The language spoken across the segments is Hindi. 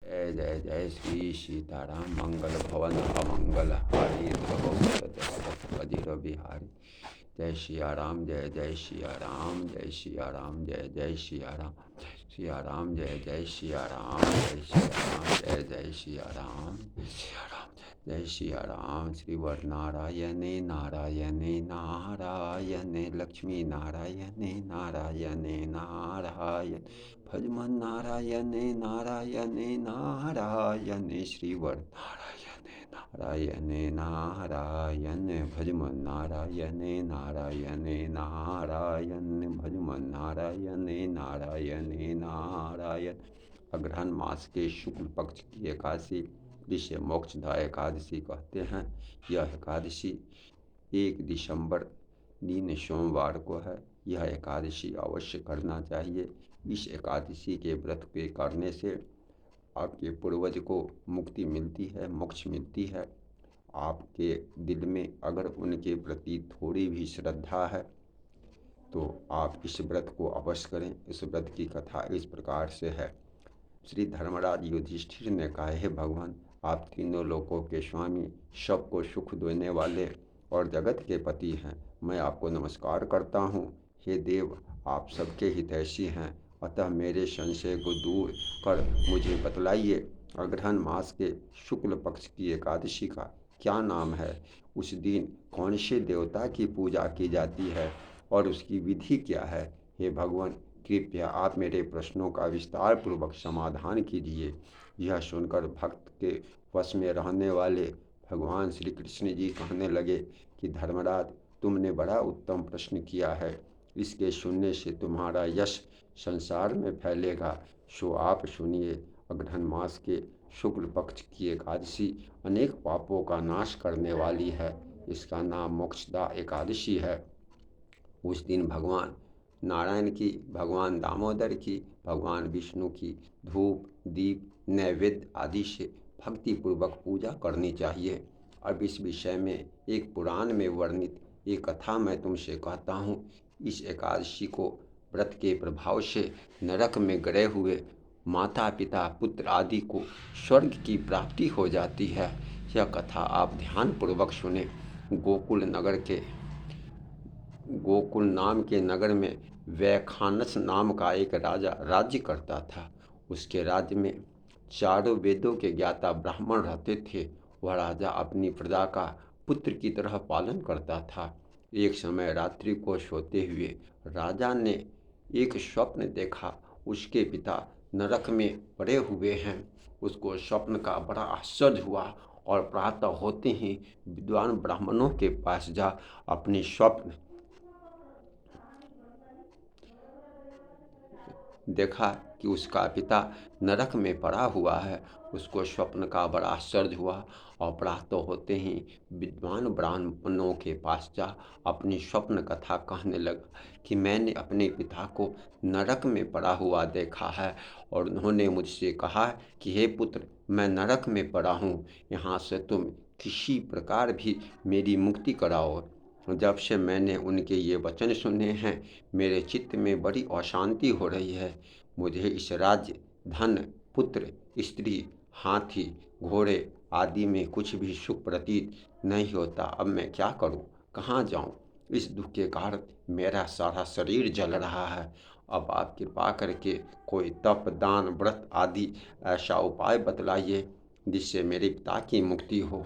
जय जय जय श्री सीताराम। मंगल भवन अमंगल हारी द्रवपति अजिर बिहारी। जय सिया राम, जय जय सिया राम, जय सिया राम, जय जय सिया राम, सिया राम, जय जय सिया राम, जय सिया राम, जय जय सिया राम, सिया राम, जय सिया राम। श्रीवर नारायणे नारायणे नारायणे लक्ष्मी नारायणे नारायणे नारायण भजमन नारायणे नारायणे नारायणे श्रीवर नारायणे नारायणे भजमन नारायणे नारायणे नारायण भजमन नारायणे नारायणे नारायण। अग्रहण मास के शुक्ल पक्ष की एकादशी, जिसे मोक्षदा एकादशी कहते हैं, यह एकादशी 1 दिसंबर दिन सोमवार को है। यह एकादशी अवश्य करना चाहिए। इस एकादशी के व्रत के करने से आपके पूर्वज को मुक्ति मिलती है, मोक्ष मिलती है। आपके दिल में अगर उनके प्रति थोड़ी भी श्रद्धा है तो आप इस व्रत को अवश्य करें। इस व्रत की कथा इस प्रकार से है। श्री धर्मराज युधिष्ठिर ने कहा, हे भगवान, आप तीनों लोकों के स्वामी, सबको सुख देने वाले और जगत के पति हैं। मैं आपको नमस्कार करता हूँ। हे देव, आप सबके हितैषी हैं, अतः मेरे संशय को दूर कर मुझे बतलाइए, अग्रहण मास के शुक्ल पक्ष की एकादशी का क्या नाम है? उस दिन कौन से देवता की पूजा की जाती है और उसकी विधि क्या है? हे भगवान, कृपया आप मेरे प्रश्नों का विस्तार पूर्वक समाधान कीजिए। यह सुनकर भक्त के वश में रहने वाले भगवान श्री कृष्ण जी कहने लगे कि धर्मराज, तुमने बड़ा उत्तम प्रश्न किया है। इसके सुनने से तुम्हारा यश संसार में फैलेगा। सो आप सुनिए। अग्रहण मास के शुक्ल पक्ष की एकादशी अनेक पापों का नाश करने वाली है। इसका नाम मोक्षदा एकादशी है। उस दिन भगवान नारायण की, भगवान दामोदर की, भगवान विष्णु की धूप, दीप, नैवेद्य आदि से भक्तिपूर्वक पूजा करनी चाहिए। अब इस विषय में एक पुराण में वर्णित एक कथा मैं तुमसे कहता हूँ। इस एकादशी को व्रत के प्रभाव से नरक में गड़े हुए माता पिता पुत्र आदि को स्वर्ग की प्राप्ति हो जाती है। यह कथा आप ध्यानपूर्वक सुने। गोकुल नाम के नगर में वैखानस नाम का एक राजा राज्य करता था। उसके राज्य में चारों वेदों के ज्ञाता ब्राह्मण रहते थे। वह राजा अपनी प्रजा का पुत्र की तरह पालन करता था। एक समय रात्रि को सोते हुए राजा ने एक स्वप्न देखा। उसके पिता नरक में पड़े हुए हैं। उसको स्वप्न का बड़ा आश्चर्य हुआ और प्रातः होते ही विद्वान ब्राह्मणों के पास जा अपनी स्वप्न देखा कि उसका पिता नरक में पड़ा हुआ है। उसको स्वप्न का बड़ा आश्चर्य हुआ और प्रातः होते ही विद्वान ब्राह्मणों के पास जा अपनी स्वप्न कथा कहने लगा कि मैंने अपने पिता को नरक में पड़ा हुआ देखा है और उन्होंने मुझसे कहा कि हे पुत्र, मैं नरक में पड़ा हूँ, यहाँ से तुम किसी प्रकार भी मेरी मुक्ति कराओ। जब से मैंने उनके ये वचन सुने हैं, मेरे चित्त में बड़ी अशांति हो रही है। मुझे इस राज्य, धन, पुत्र, स्त्री, हाथी, घोड़े आदि में कुछ भी सुख प्रतीत नहीं होता। अब मैं क्या करूं? कहाँ जाऊं? इस दुख के कारण मेरा सारा शरीर जल रहा है। अब आप कृपा करके कोई तप, दान, व्रत आदि ऐसा उपाय बतलाइए जिससे मेरे पिता की मुक्ति हो।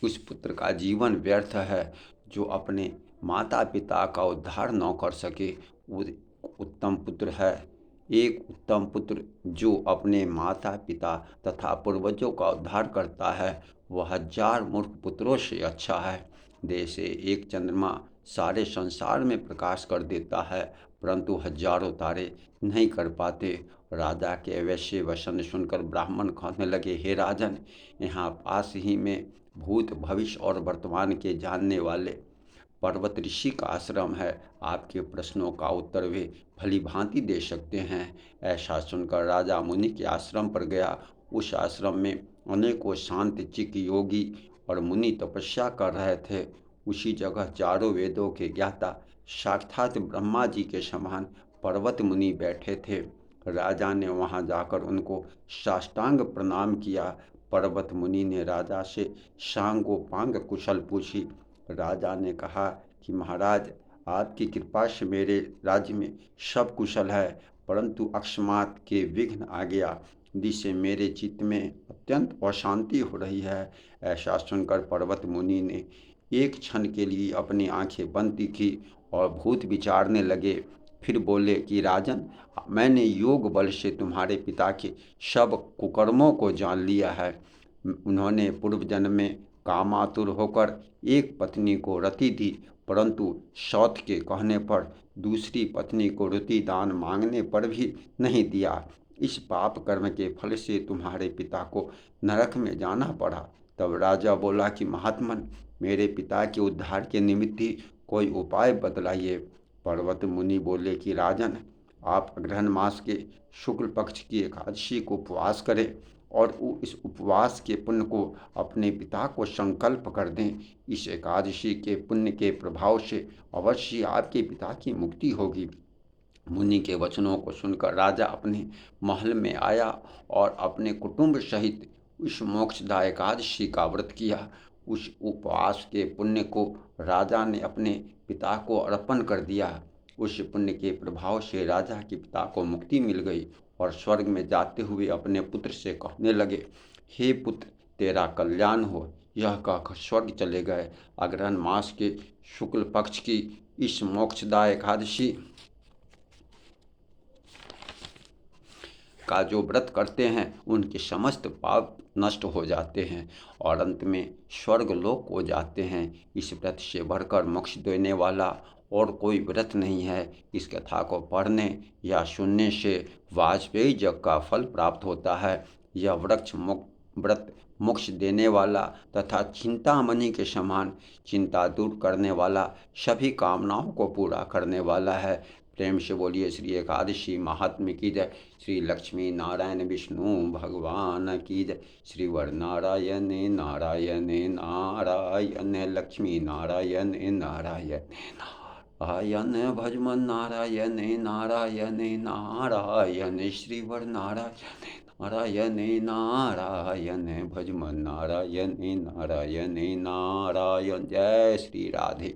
उस पुत्र का जीवन व्यर्थ है जो अपने माता पिता का उद्धार न कर सके। वो उत्तम पुत्र है, एक उत्तम पुत्र जो अपने माता पिता तथा पूर्वजों का उद्धार करता है, वह 1000 मूर्ख पुत्रों से अच्छा है। जैसे एक चंद्रमा सारे संसार में प्रकाश कर देता है, परंतु हजारों तारे नहीं कर पाते। राजा के वैसे वचन सुनकर ब्राह्मण कहने लगे, हे राजन, यहाँ पास ही में भूत, भविष्य और वर्तमान के जानने वाले पर्वत ऋषि का आश्रम है। आपके प्रश्नों का उत्तर वे भली भांति दे सकते हैं। ऐसा सुनकर राजा मुनि के आश्रम पर गया। उस आश्रम में अनेकों शांत चित्त योगी और मुनि तपस्या कर रहे थे। उसी जगह चारों वेदों के ज्ञाता साक्षात ब्रह्मा जी के समान पर्वत मुनि बैठे थे। राजा ने वहां जाकर उनको साष्टांग प्रणाम किया। पर्वत मुनि ने राजा से सांगोपांग कुशल पूछी। राजा ने कहा कि महाराज, आपकी कृपा से मेरे राज्य में सब कुशल है, परंतु अकस्मात के विघ्न आ गया, जिससे मेरे चित्त में अत्यंत अशांति हो रही है। ऐसा सुनकर पर्वत मुनि ने एक क्षण के लिए अपनी आंखें बंद की और भूत विचारने लगे। फिर बोले कि राजन, मैंने योग बल से तुम्हारे पिता के सब कुकर्मों को जान लिया है। उन्होंने पूर्व जन्म में कामातुर होकर एक पत्नी को रति दी, परंतु सौत के कहने पर दूसरी पत्नी को रति दान मांगने पर भी नहीं दिया। इस पाप कर्म के फल से तुम्हारे पिता को नरक में जाना पड़ा। तब राजा बोला कि महात्मन, मेरे पिता के उद्धार के निमित्त ही कोई उपाय बतलाइए। पर्वत मुनि बोले कि राजन, आप अग्रहण मास के शुक्ल पक्ष की एकादशी को उपवास करें और इस उपवास के पुण्य को अपने पिता को संकल्प कर दें। इस एकादशी के पुण्य के प्रभाव से अवश्य आपके पिता की मुक्ति होगी। मुनि के वचनों को सुनकर राजा अपने महल में आया और अपने कुटुंब सहित उस मोक्षदा एकादशी का व्रत किया। उस उपवास के पुण्य को राजा ने अपने पिता को अर्पण कर दिया। उस पुण्य के प्रभाव से राजा के पिता को मुक्ति मिल गई और स्वर्ग में जाते हुए अपने पुत्र से कहने लगे, हे पुत्र, तेरा कल्याण हो। यह कहकर स्वर्ग चले गए। अग्रहण मास के शुक्ल पक्ष की इस मोक्षदा एकादशी का जो व्रत करते हैं उनके समस्त पाप नष्ट हो जाते हैं और अंत में स्वर्ग लोक हो जाते हैं। इस व्रत से बढ़कर मोक्ष देने वाला और कोई व्रत नहीं है। इस कथा को पढ़ने या सुनने से वाजपेयी यज्ञ का फल प्राप्त होता है। यह व्रत मोक्ष देने वाला तथा चिंतामणि के समान चिंता दूर करने वाला, सभी कामनाओं को पूरा करने वाला है। प्रेम से बोलिए श्री एकादशी महात्म्य की जय। श्री लक्ष्मी नारायण विष्णु भगवान की जय। श्री वर नारायण नारायण नारायण, लक्ष्मी नारायण नारायण नारायण, भजमन नारायण नारायण नारायण, श्री वर नारायण नारायण नारायण, भजमन नारायण नारायण नारायण। जय श्री राधे।